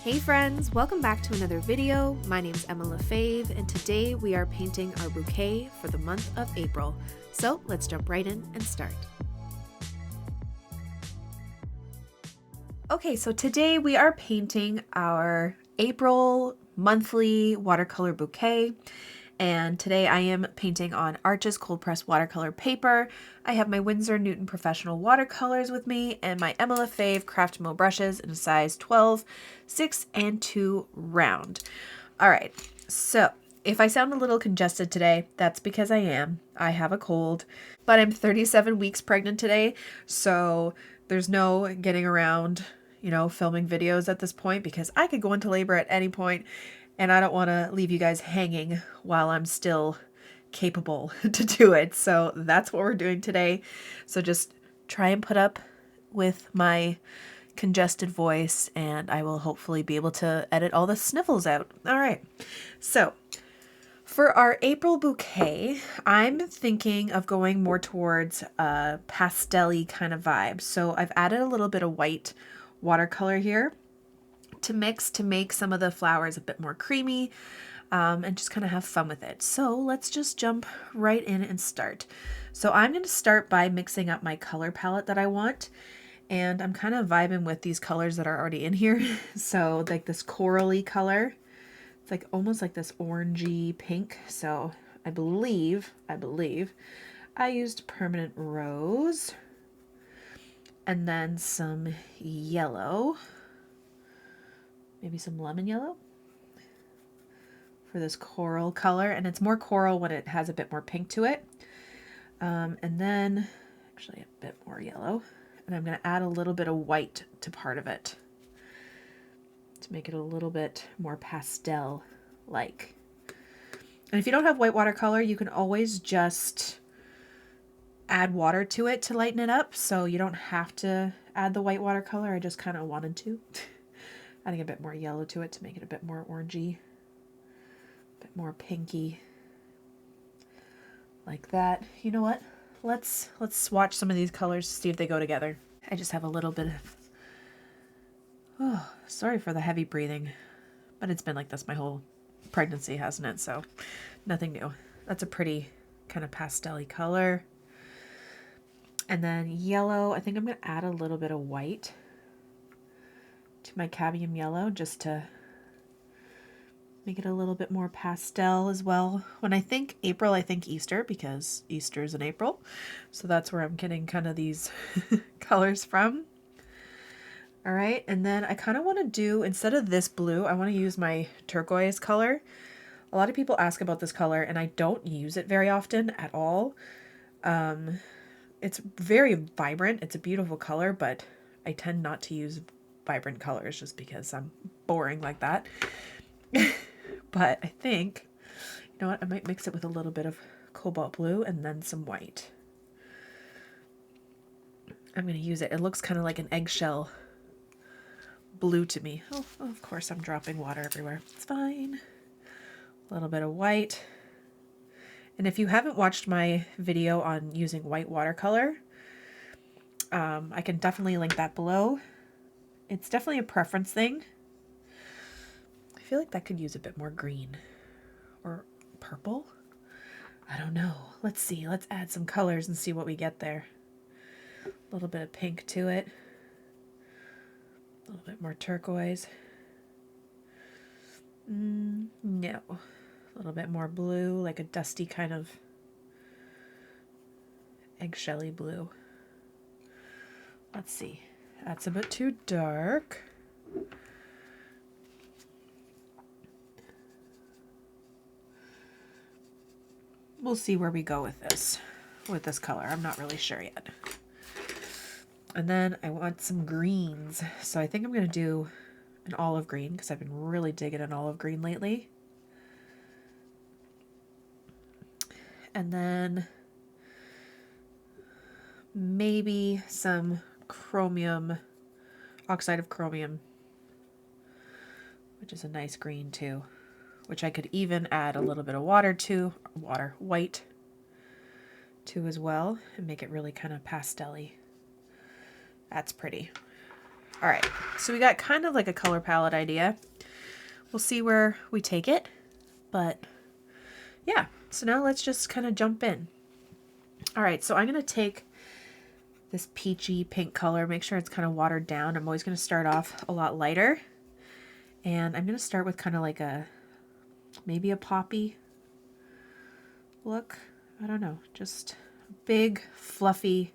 Hey friends, welcome back to another video. My name's Emma Lefebvre, and today we are painting our bouquet for the month of April. So let's jump right in and start. Okay, so today we are painting our April monthly watercolor bouquet. And today I am painting on Arches cold press watercolor paper. I have my Winsor Newton Professional watercolors with me and my Emma Lefebvre Craft Mo brushes in a size 12, 6, and 2 round. All right, so if I sound a little congested today, that's because I am. I have a cold, but I'm 37 weeks pregnant today, so there's no getting around, filming videos at this point because I could go into labor at any point. And I don't want to leave you guys hanging while I'm still capable to do it. So that's what we're doing today. So just try and put up with my congested voice and I will hopefully be able to edit all the sniffles out. All right. So for our April bouquet, I'm thinking of going more towards a pastel-y kind of vibe. So I've added a little bit of white watercolor here to mix to make some of the flowers a bit more creamy and just kind of have fun with it. So let's just jump right in and start. So I'm going to start by mixing up my color palette that I want, and I'm kind of vibing with these colors that are already in here. So like this corally color, it's like almost like this orangey pink. So I believe I used Permanent Rose and then some yellow. Maybe some lemon yellow for this coral color. And it's more coral when it has a bit more pink to it. And then actually a bit more yellow. And I'm going to add a little bit of white to part of it to make it a little bit more pastel-like. And if you don't have white watercolor, you can always just add water to it to lighten it up. So you don't have to add the white watercolor. I just kind of wanted to. Adding a bit more yellow to it to make it a bit more orangey, a bit more pinky, like that. You know what? Let's swatch some of these colors to see if they go together. I just have a little bit of, sorry for the heavy breathing, but it's been like this my whole pregnancy, hasn't it? So nothing new. That's a pretty kind of pastel-y color. And then yellow, I think I'm going to add a little bit of white to my cadmium yellow just to make it a little bit more pastel as well. When I think April, I think Easter because Easter is in April. So that's where I'm getting kind of these colors from. All right, and then I kind of want to do, instead of this blue, I want to use my turquoise color. A lot of people ask about this color and I don't use it very often at all. It's very vibrant. It's a beautiful color, but I tend not to use vibrant colors just because I'm boring like that. But I think, you know what, I might mix it with a little bit of cobalt blue and then some white. I'm going to use it. It looks kind of like an eggshell blue to me. Oh, of course I'm dropping water everywhere. It's fine. A little bit of white. And if you haven't watched my video on using white watercolor, I can definitely link that below. It's definitely a preference thing. I feel like that could use a bit more green or purple. I don't know. Let's see. Let's add some colors and see what we get there. A little bit of pink to it. A little bit more turquoise. No. A little bit more blue, like a dusty kind of eggshelly blue. Let's see. That's a bit too dark. We'll see where we go with this color. I'm not really sure yet. And then I want some greens. So I think I'm going to do an olive green because I've been really digging an olive green lately. And then maybe some chromium, oxide of chromium, which is a nice green too, which I could even add a little bit of white to as well and make it really kind of pastel-y. That's pretty. All right, so we got kind of like a color palette idea. We'll see where we take it, but yeah, so now let's just kind of jump in. All right, so I'm going to take this peachy pink color, make sure it's kind of watered down. I'm always going to start off a lot lighter, and I'm going to start with kind of like maybe a poppy look. I don't know, just a big fluffy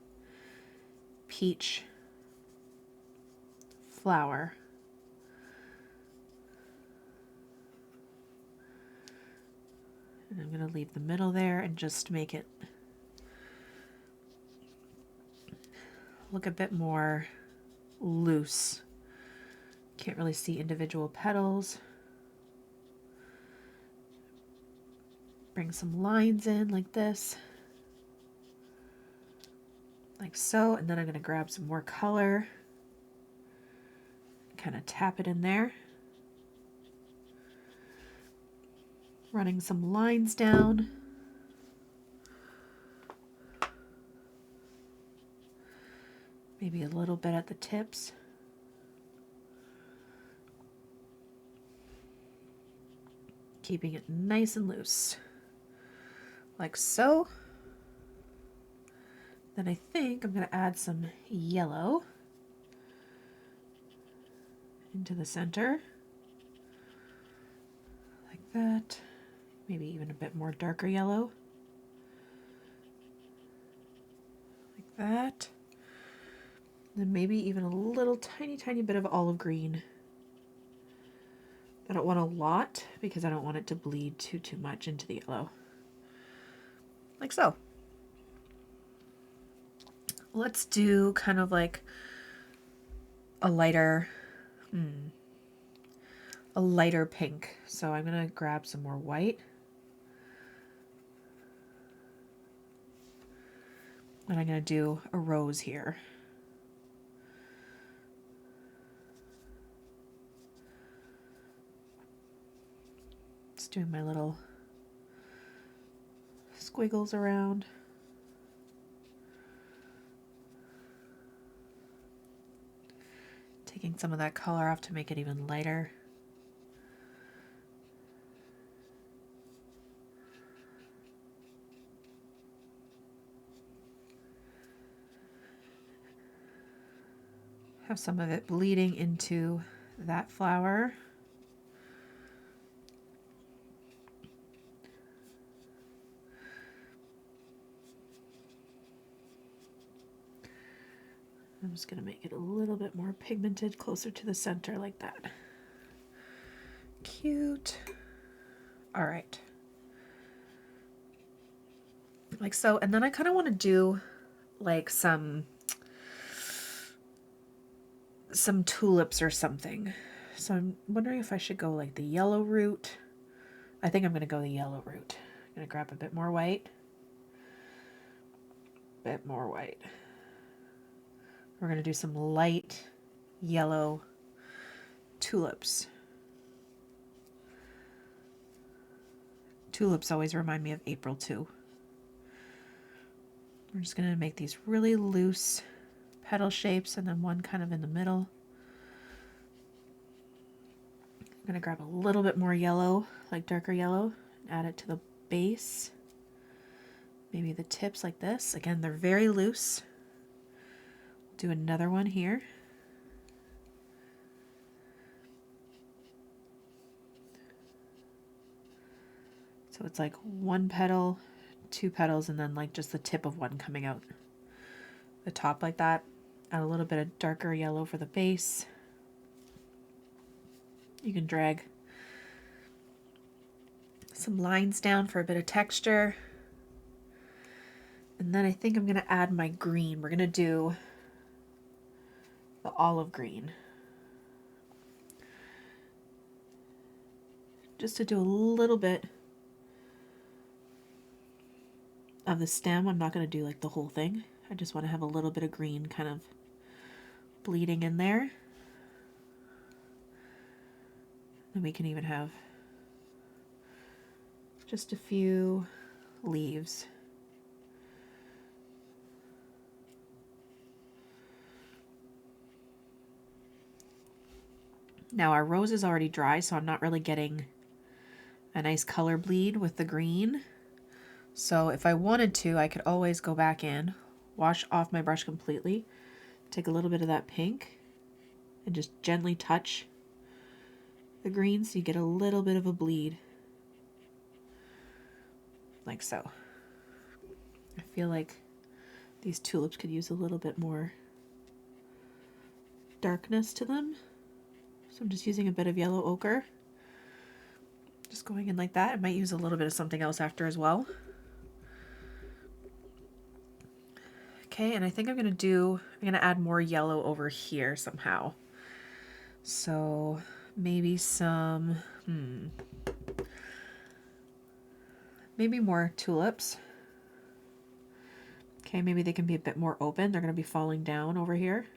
peach flower. And I'm going to leave the middle there and just make it look a bit more loose. Can't really see individual petals. Bring some lines in like this, like so, and then I'm going to grab some more color, kind of tap it in there, running some lines down. Maybe a little bit at the tips. Keeping it nice and loose, like so. Then I think I'm going to add some yellow into the center, like that. Maybe even a bit more darker yellow, like that. Then maybe even a little tiny bit of olive green. I don't want a lot because I don't want it to bleed too much into the yellow. Like so. Let's do kind of like a lighter pink. So I'm going to grab some more white. And I'm going to do a rose here. Just doing my little squiggles around. Taking some of that color off to make it even lighter. Have some of it bleeding into that flower. I'm just going to make it a little bit more pigmented, closer to the center like that. Cute. All right. Like so. And then I kind of want to do like some tulips or something. So I'm wondering if I should go like the yellow route. I think I'm going to go the yellow route. I'm going to grab a bit more white. Bit more white. We're going to do some light yellow tulips. Tulips always remind me of April too. We're just going to make these really loose petal shapes and then one kind of in the middle. I'm going to grab a little bit more yellow, like darker yellow, and add it to the base. Maybe the tips like this. Again, they're very loose. Do another one here. So it's like one petal, two petals, and then like just the tip of one coming out the top like that. Add a little bit of darker yellow for the base. You can drag some lines down for a bit of texture. And then I think I'm going to add my green. We're going to do the olive green. Just to do a little bit of the stem. I'm not going to do like the whole thing. I just want to have a little bit of green kind of bleeding in there. And we can even have just a few leaves. Now our rose is already dry, so I'm not really getting a nice color bleed with the green. So if I wanted to, I could always go back in, wash off my brush completely, take a little bit of that pink, and just gently touch the green so you get a little bit of a bleed. Like so. I feel like these tulips could use a little bit more darkness to them. So I'm just using a bit of yellow ochre. Just going in like that. I might use a little bit of something else after as well. Okay, and I think I'm gonna add more yellow over here somehow. So maybe some, maybe more tulips. Okay, maybe they can be a bit more open. They're gonna be falling down over here.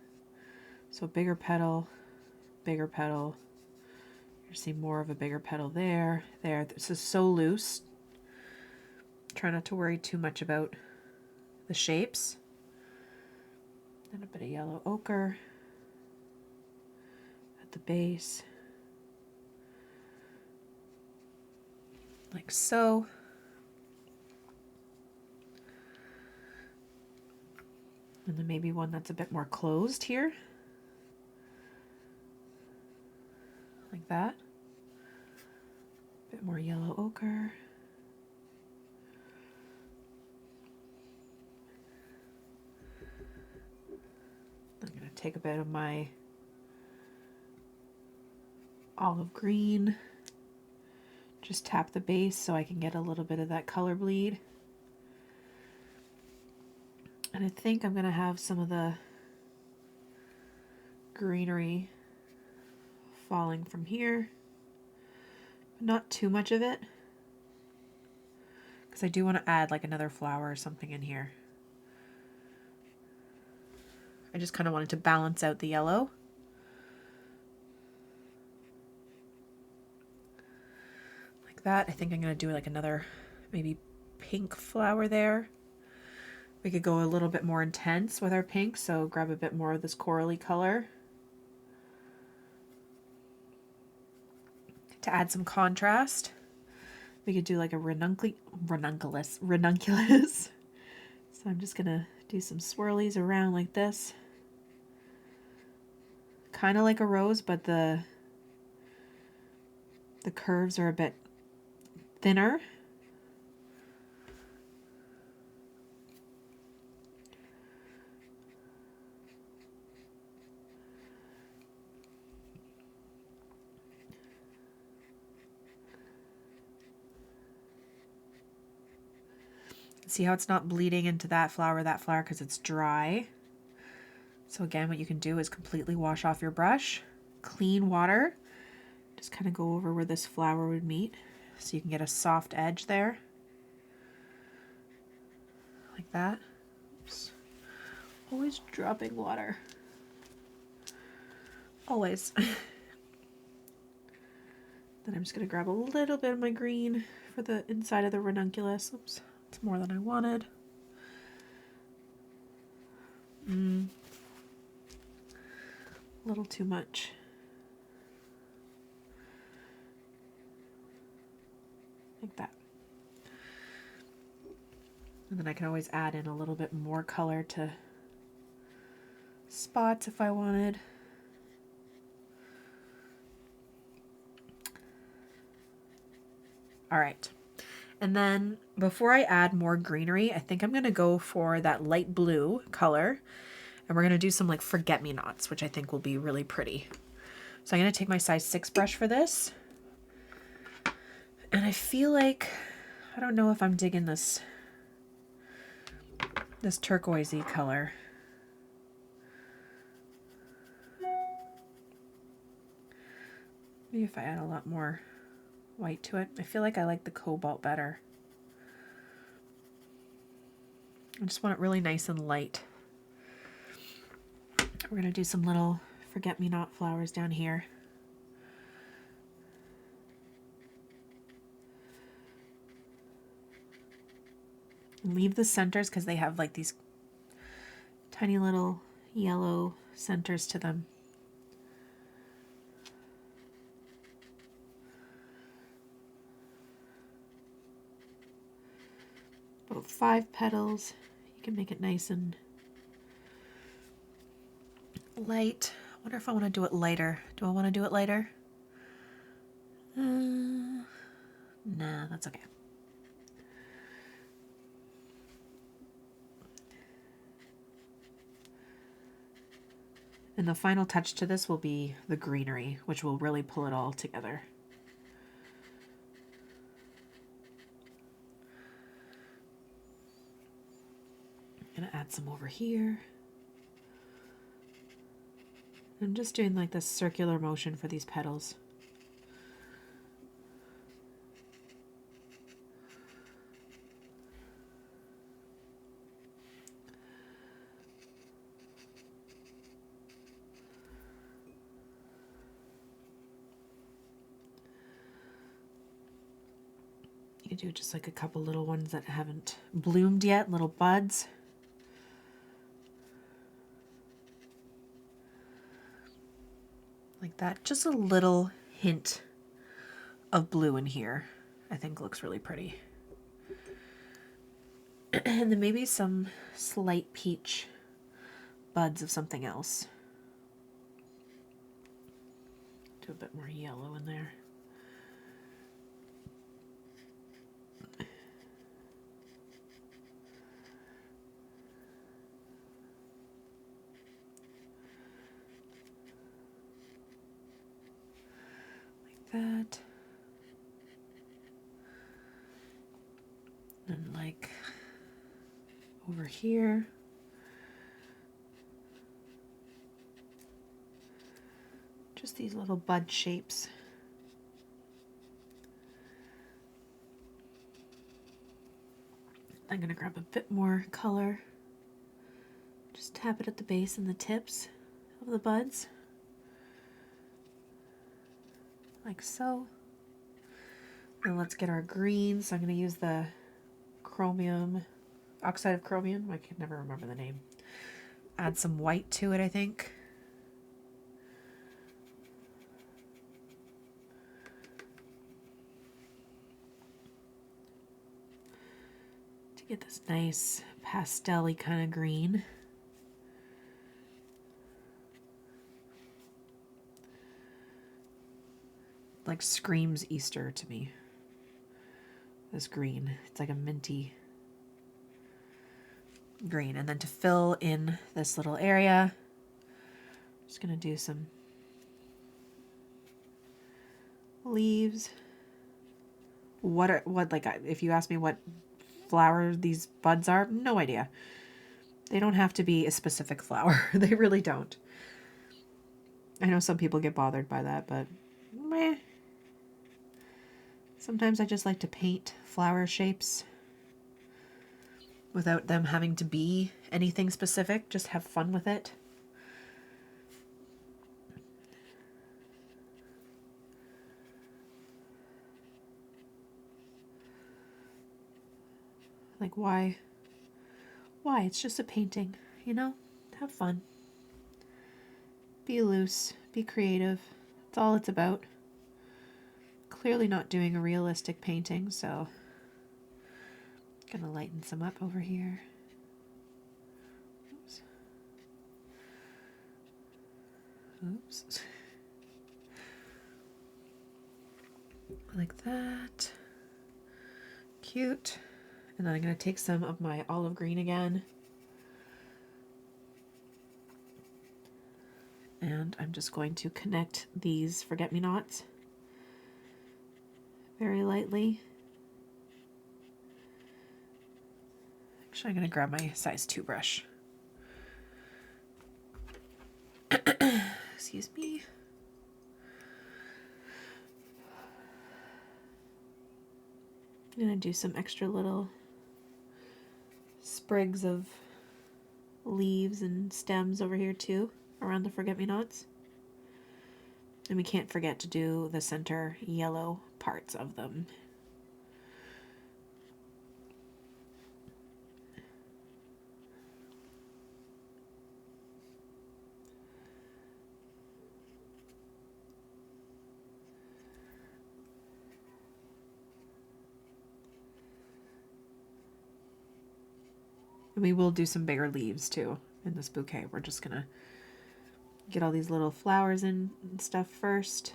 So bigger petal, bigger petal. You see more of a bigger petal there. There, this is so loose. Try not to worry too much about the shapes. And a bit of yellow ochre at the base. Like so. And then maybe one that's a bit more closed here. Like that. A bit more yellow ochre. I'm going to take a bit of my olive green. Just tap the base so I can get a little bit of that color bleed. And I think I'm going to have some of the greenery falling from here. But not too much of it. Because I do want to add like another flower or something in here. I just kind of wanted to balance out the yellow. Like that. I think I'm going to do like another maybe pink flower there. We could go a little bit more intense with our pink, so grab a bit more of this corally color to add some contrast. We could do like a ranunculus. So I'm just gonna do some swirlies around like this. Kind of like a rose, but the curves are a bit thinner. See how it's not bleeding into that flower, because it's dry. So again, what you can do is completely wash off your brush, clean water, just kind of go over where this flower would meet so you can get a soft edge there. Like that. Oops. Always dropping water. Always. Then I'm just going to grab a little bit of my green for the inside of the ranunculus. Oops. It's more than I wanted. A little too much. Like that. And then I can always add in a little bit more color to spots if I wanted. All right. And then before I add more greenery, I think I'm going to go for that light blue color. And we're going to do some like forget-me-nots, which I think will be really pretty. So I'm going to take my size 6 brush for this. And I feel like, I don't know if I'm digging this turquoisey color. Maybe if I add a lot more white to it. I feel like I like the cobalt better. I just want it really nice and light. We're going to do some little forget-me-not flowers down here. Leave the centers because they have like these tiny little yellow centers to them. About 5 petals. You can make it nice and light. I wonder if I want to do it lighter. Do I want to do it lighter? Nah, that's okay. And the final touch to this will be the greenery, which will really pull it all together. I'm gonna add some over here. I'm just doing like this circular motion for these petals. You can do just like a couple little ones that haven't bloomed yet, little buds. Like that, just a little hint of blue in here, I think looks really pretty. And then maybe some slight peach buds of something else. Do a bit more yellow in there. That. And like over here. Just these little bud shapes. I'm gonna grab a bit more color. Just tap it at the base and the tips of the buds. Like so. And let's get our green. So I'm going to use the chromium, oxide of chromium. I can never remember the name. Add some white to it, I think. To get this nice pastel-y kind of green. Like screams Easter to me. This green. It's like a minty green. And then to fill in this little area, I'm just going to do some leaves. If you ask me what flower these buds are, no idea. They don't have to be a specific flower. They really don't. I know some people get bothered by that, but meh. Sometimes I just like to paint flower shapes without them having to be anything specific. Just have fun with it. Like, why? Why? It's just a painting, you know? Have fun. Be loose. Be creative. That's all it's about. Clearly not doing a realistic painting, so gonna lighten some up over here. Oops. Oops. Like that. Cute. And then I'm gonna take some of my olive green again. And I'm just going to connect these forget-me-nots very lightly. Actually, I'm going to grab my size 2 brush. Excuse me. I'm going to do some extra little sprigs of leaves and stems over here too, around the forget-me-nots. And we can't forget to do the center yellow parts of them. And we will do some bigger leaves too in this bouquet. We're just gonna get all these little flowers in and stuff first.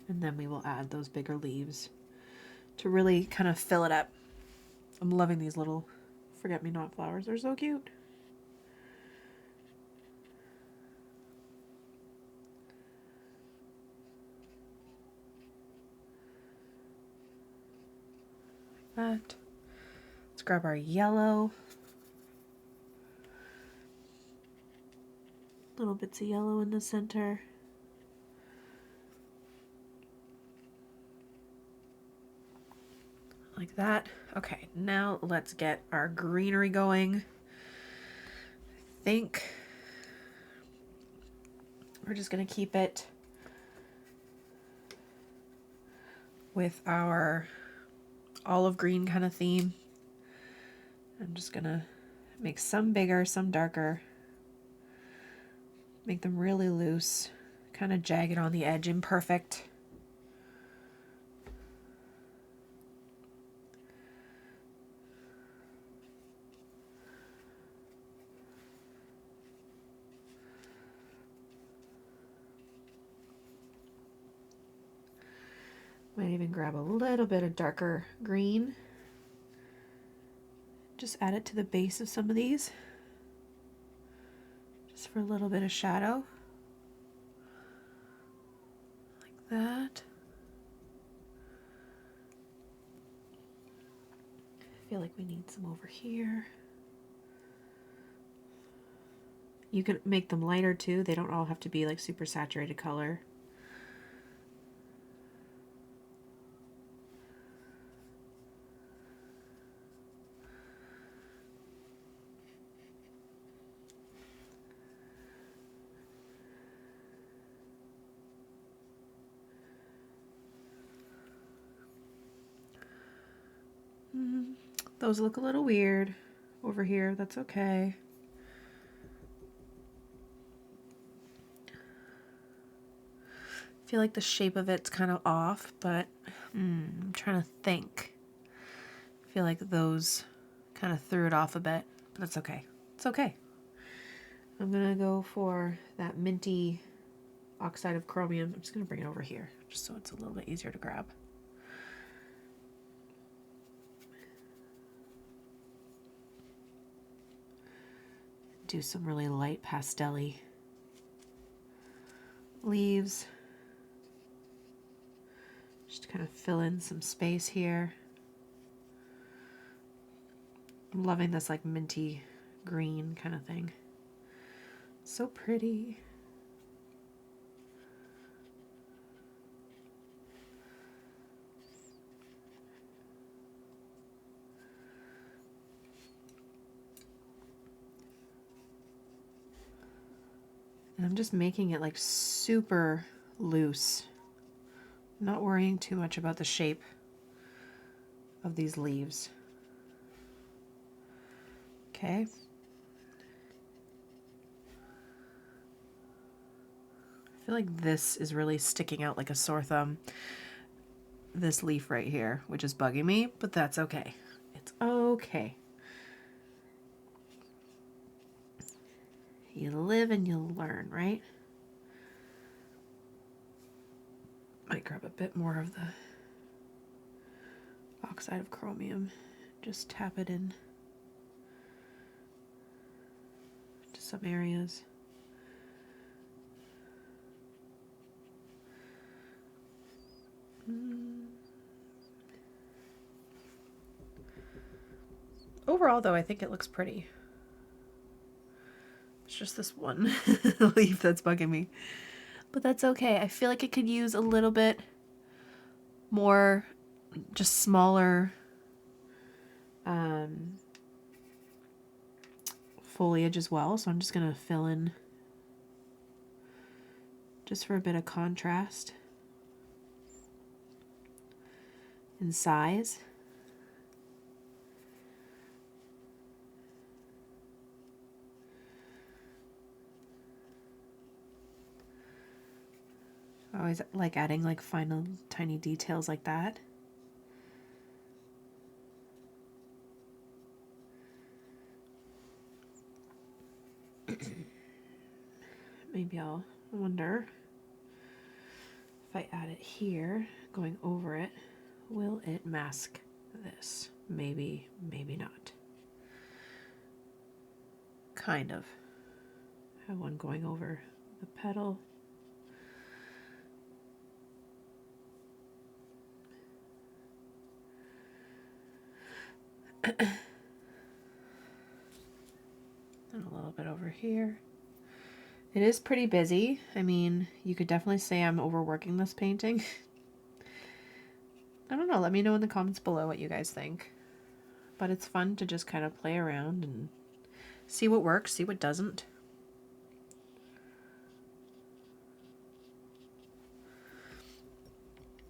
And then we will add those bigger leaves to really kind of fill it up. I'm loving these little forget-me-not flowers. They're so cute. Like that. Let's grab our yellow. Little bits of yellow in the center. Like that. Okay, now let's get our greenery going. I think we're just gonna keep it with our olive green kind of theme. I'm just gonna make some bigger, some darker. Make them really loose, kind of jagged on the edge, imperfect. Might even grab a little bit of darker green. Just add it to the base of some of these. Just for a little bit of shadow. Like that. I feel like we need some over here. You can make them lighter too. They don't all have to be like super saturated color. Those look a little weird over here. That's okay. I feel like the shape of it's kind of off, but I'm trying to think. I feel like those kind of threw it off a bit, but that's okay. It's okay. I'm gonna go for that minty oxide of chromium. I'm just gonna bring it over here just so it's a little bit easier to grab. Do some really light pastel-y leaves. Just to kind of fill in some space here. I'm loving this like minty green kind of thing. So pretty. And I'm just making it like super loose. Not worrying too much about the shape of these leaves. Okay. I feel like this is really sticking out like a sore thumb. This leaf right here, which is bugging me, but that's okay. It's okay. You live and you learn, right? Might grab a bit more of the oxide of chromium. Just tap it in to some areas. Overall, though, I think it looks pretty. It's just this one leaf that's bugging me. But that's okay. I feel like it could use a little bit more, just smaller foliage as well. So I'm just going to fill in just for a bit of contrast in size. I always like adding like final tiny details like that. maybe I wonder if I add it here, going over it, will it mask this? Maybe, maybe not. Kind of. I have one going over the petal. And a little bit over here. It is pretty busy. I mean, you could definitely say I'm overworking this painting. I don't know. Let me know in the comments below what you guys think. But it's fun to just kind of play around and see what works, see what doesn't.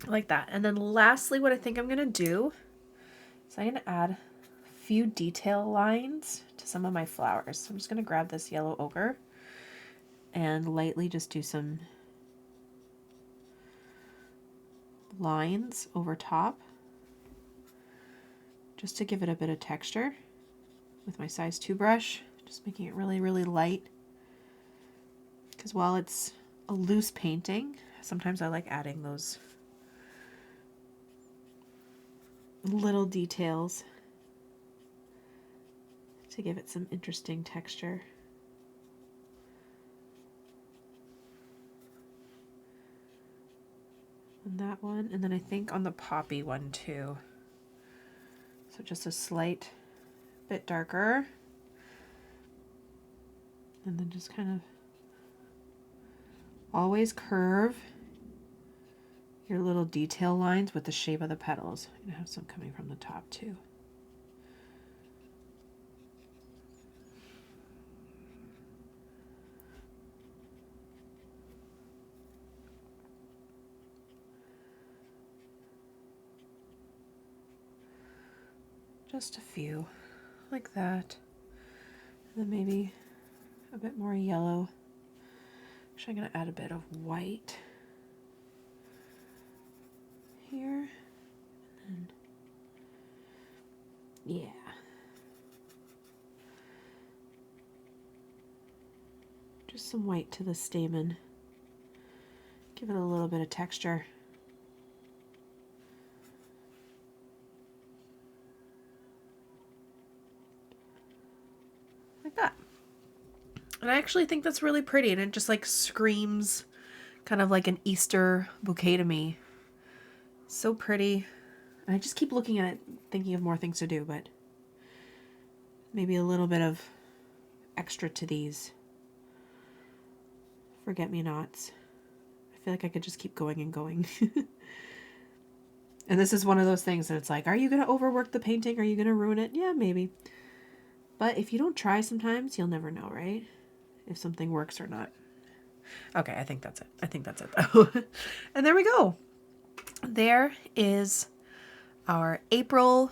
Like that. And then lastly, what I think I'm going to do is I'm going to add a few detail lines to some of my flowers. So I'm just going to grab this yellow ochre and lightly just do some lines over top just to give it a bit of texture with my size 2 brush, just making it really, really light. Because while it's a loose painting, sometimes I like adding those little details to give it some interesting texture. On that one, and then I think on the poppy one too. So just a slight bit darker. And then just kind of always curve your little detail lines with the shape of the petals. I'm gonna have some coming from the top too. Just a few, like that. And then maybe a bit more yellow. Actually, I'm gonna add a bit of white here. And then, yeah. Just some white to the stamen. Give it a little bit of texture. Like that. And I actually think that's really pretty, and it just like screams kind of like an Easter bouquet to me. So pretty. And I just keep looking at it, thinking of more things to do, but maybe a little bit of extra to these forget-me-nots. I feel like I could just keep going and going. And this is one of those things that it's like, are you going to overwork the painting? Are you going to ruin it? Yeah, maybe. But if you don't try sometimes, you'll never know, right? If something works or not. Okay, I think that's it. I think that's it though. And there we go. There is our April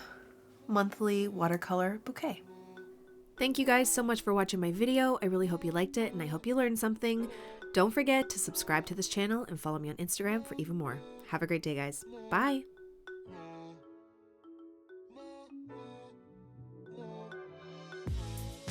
monthly watercolor bouquet. Thank you guys so much for watching my video. I really hope you liked it and I hope you learned something. Don't forget to subscribe to this channel and follow me on Instagram for even more. Have a great day, guys. Bye.